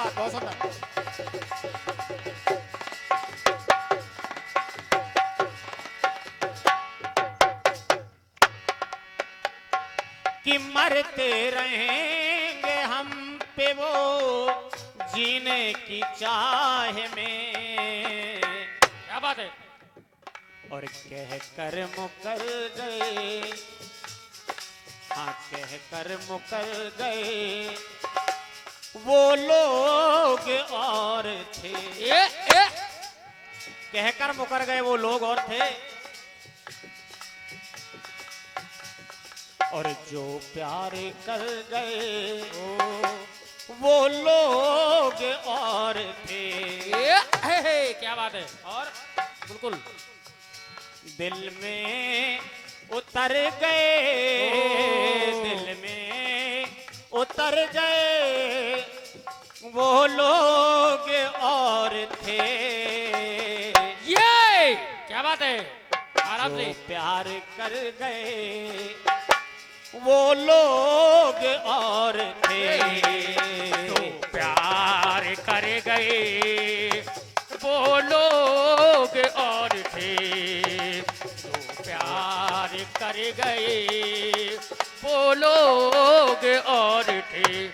बात, बहुत सुंदर। कि मरते रहेंगे हम पे वो जीने की चाह में। क्या बात है। और कह कर मुकर गए, हाँ कह कर मुकर गए वो लोग और थे। कहकर मुकर गए वो लोग और थे, और जो प्यार कर गए वो लोग और थे। क्या बात है। और बिल्कुल दिल में उतर गए, दिल में उतर गए वो लोग और थे। ये क्या बात है। आराम से। जो प्यार कर गए वो लोग और थे। तो प्यार कर गए वो लोग और थे। तो प्यार कर गए वो लोग और थे।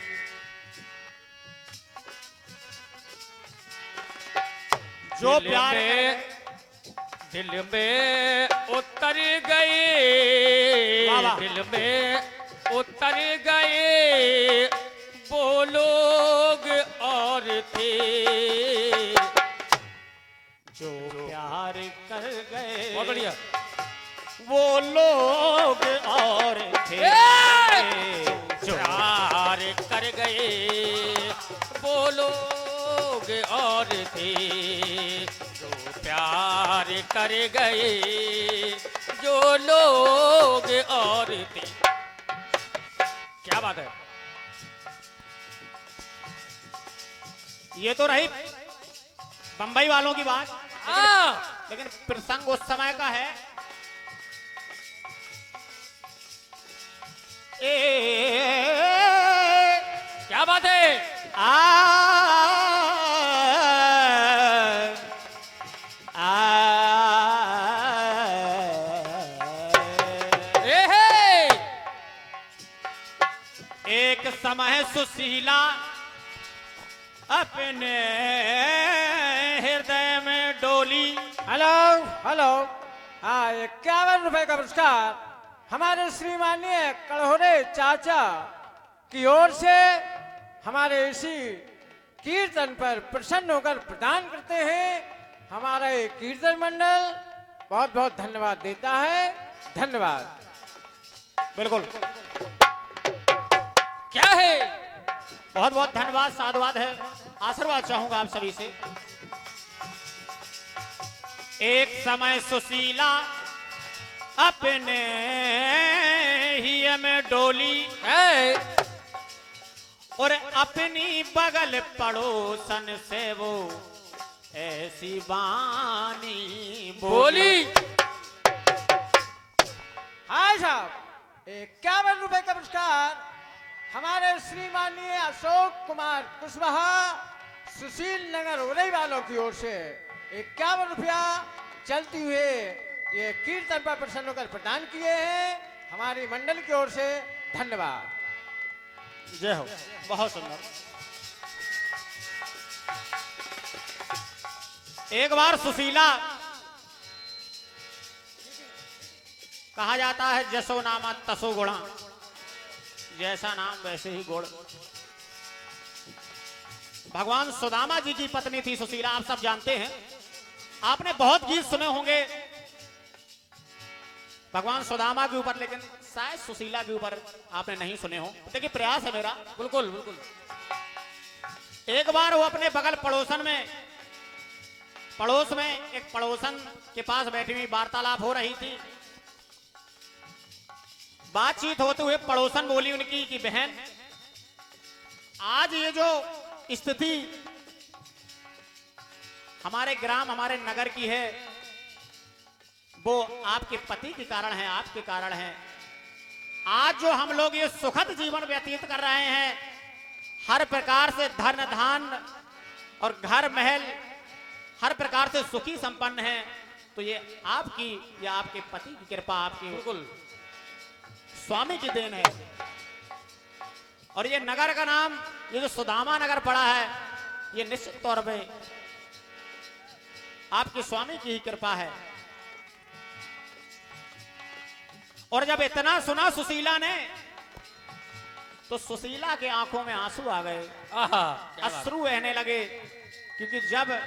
जो दिल प्यार में, दिल में उतर गए, वाह। दिल में उतर गए वो लोग और थे। जो प्यार कर गए बहुत बढ़िया। वो लोग और थे। जो प्यार कर गए वो लोग और थे। जो प्यार कर गए जो लोग और थे। क्या बात है। ये तो रही बंबई वालों की बात, लेकिन प्रसंग उस समय का है। क्या बात है। एक समय सुशीला अपने हृदय में डोली। Hello hello. हाँ, 51 रुपए का पुरस्कार हमारे श्रीमाननीय कड़होरे चाचा की ओर से हमारे इसी कीर्तन पर प्रसन्न होकर प्रदान करते हैं। हमारा ये कीर्तन मंडल बहुत बहुत धन्यवाद देता है। धन्यवाद। बिल्कुल, क्या है। बहुत बहुत धन्यवाद, साधुवाद है। आशीर्वाद चाहूंगा आप सभी से। एक समय सुशीला अपने ही में डोली है। और अपनी बगल पड़ोसन से वो ऐसी वाणी बोली। हाँ साहब, 51 रुपए का पुरस्कार हमारे श्रीमाननीय अशोक कुमार कुशवाहा सुशील नगर उरई वालों की ओर से 51 रुपया चलती हुए ये कीर्तन पर प्रसन्न होकर प्रदान किए हैं। हमारी मंडल की ओर से धन्यवाद। जय हो। बहुत सुंदर। एक बार सुशीला, कहा जाता है जसो नामा तसो गुणा, जैसा नाम वैसे ही गुण। भगवान सुदामा जी की पत्नी थी सुशीला, आप सब जानते हैं। आपने बहुत गीत सुने होंगे भगवान सुदामा के ऊपर, लेकिन शायद सुशीला के ऊपर आपने नहीं सुने हो। देखिए, प्रयास है मेरा। बिल्कुल बिल्कुल। एक बार वो अपने बगल पड़ोसन में, पड़ोस में एक पड़ोसन के पास बैठी हुई वार्तालाप हो रही थी। बातचीत होते हुए पड़ोसन बोली उनकी कि बहन, आज ये जो स्थिति हमारे ग्राम, हमारे नगर की है, वो आपके पति के कारण है, आपके कारण है। आज जो हम लोग ये सुखद जीवन व्यतीत कर रहे हैं, हर प्रकार से धन धान और घर महल हर प्रकार से सुखी संपन्न है, तो ये आपकी या आपके पति की कृपा, आपकी बिल्कुल स्वामी की देन है। और ये नगर का नाम, ये जो सुदामा नगर पड़ा है, ये निश्चित तौर पे आपके स्वामी की ही कृपा है। और जब इतना सुना सुशीला ने, तो सुशीला के आंखों में आंसू आ गए, आहा, क्या बात। अश्रु बहने लगे, क्योंकि जब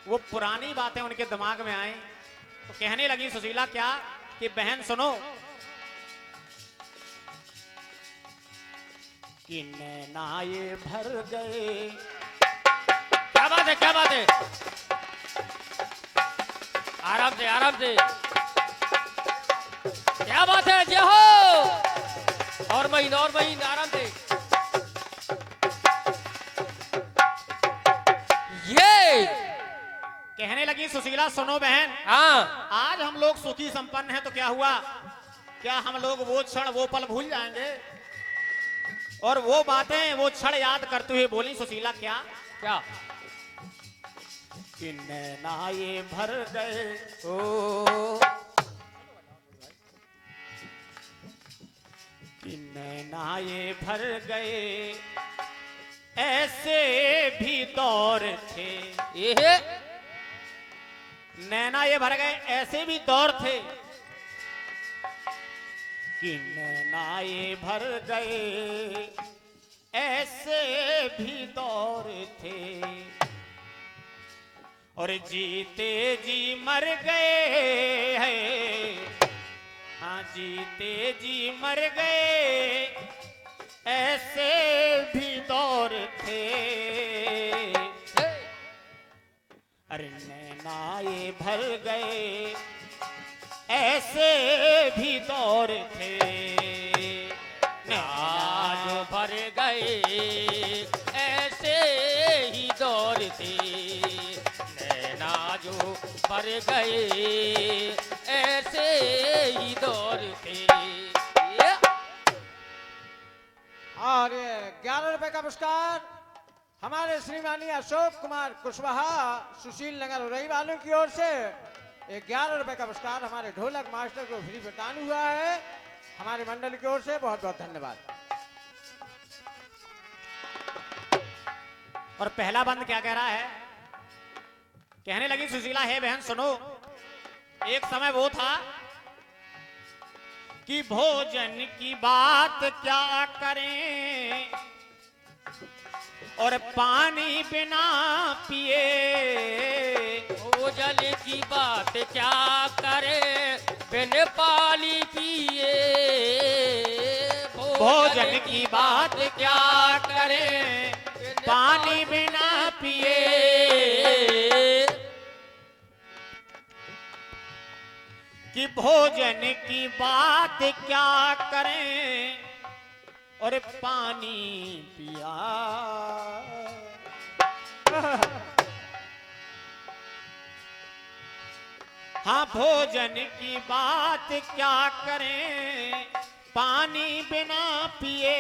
वो पुरानी बातें उनके दिमाग में आई तो कहने लगी सुशीला क्या कि बहन सुनो कि नैना ये भर गए। क्या बात है, क्या बात है। आराम से, आराम से। क्या बात है, जय हो। और महीन, और महीन, आराम से। ये कहने लगी सुशीला सुनो बहन, हाँ, आज हम लोग सुखी संपन्न हैं तो क्या हुआ, क्या हम लोग वो क्षण वो पल भूल जाएंगे? और वो बातें वो क्षण याद करते हुए बोली सुशीला क्या क्या। कि नैना ये भर गए, ओ कि नैना ये भर गए, ऐसे भी दौर थे। ये नैना ये भर गए, ऐसे भी दौर थे कि नैना ये भर गए, ऐसे भी दौर थे। और जीते जी मर गए हैं, हाँ जीते जी मर गए, ऐसे भी दौर थे। अरे नैना ये भर गए, ऐसे भी दौर थे। आज भर गए, ऐसे ही दौर थे। नैना जो भर गए, ऐसे ही दौर थे। ये और ये 11 रुपए का पुरस्कार हमारे श्रीमानी अशोक कुमार कुशवाहा सुशील नगर उरई वालों की ओर से 11 रुपए का पुरस्कार हमारे ढोलक मास्टर को फ्री प्रदान हुआ है। हमारी मंडल की ओर से बहुत बहुत धन्यवाद। और पहला बंद क्या कह रहा है? कहने लगी सुशीला है बहन सुनो, एक समय वो था कि भोजन की बात क्या करें और पानी बिना पिए। भोजन की बात क्या करे, बिन पानी पिए। भोजन की बात क्या करें, पानी बिना पिए। कि भोजन की बात क्या करें और पानी पिया। हाँ भोजन की बात क्या करें, पानी बिना पिए।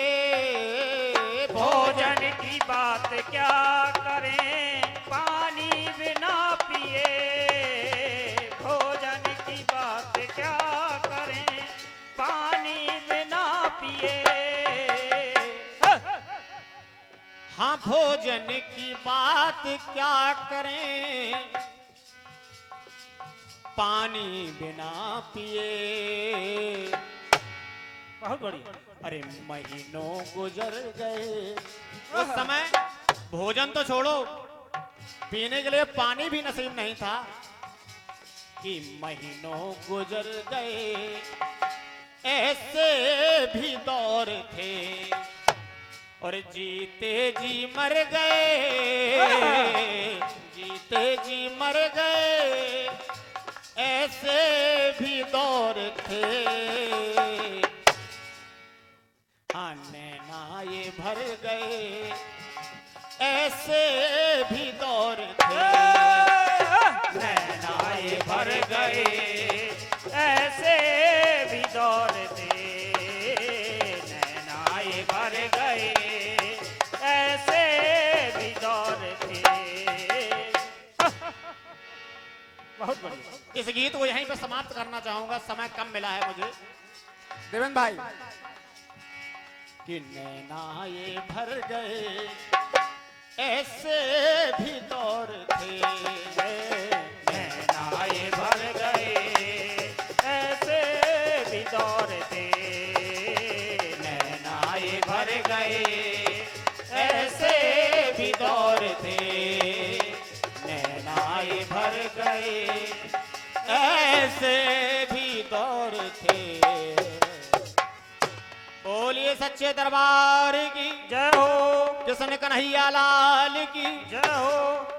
भोजन की बात क्या करें, पानी बिना पिए। भोजन की बात क्या करें, पानी बिना पिए। हाँ भोजन की बात क्या करें, पानी बिना पिए। बहुत बढ़िया। अरे महीनों गुजर गए, उस समय भोजन तो छोड़ो, पीने के लिए पानी भी नसीब नहीं था। कि महीनों गुजर गए, ऐसे भी दौर थे। और जीते जी मर गए, जीते जी मर गए, ऐसे भी दौर थे। हाँ नैना ये भर गए, ऐसे भी दौर थे। नैना ये भर गए, ऐसे भी दौर थे। नैना ये भर गए, पे समाप्त करना चाहूंगा, समय कम मिला है मुझे। देवेंद्र भाई, कि नैना ये भर गए ऐसे भी दौर थे, नैना ये भर गए ऐसे भी दौर थे, नैना ये भर गए ऐसे भी दौर थे, नैना ये भर गए ऐसे भी दौर थे। बोलिए सच्चे दरबार की जय हो, कृष्ण कन्हैया लाल की जय हो।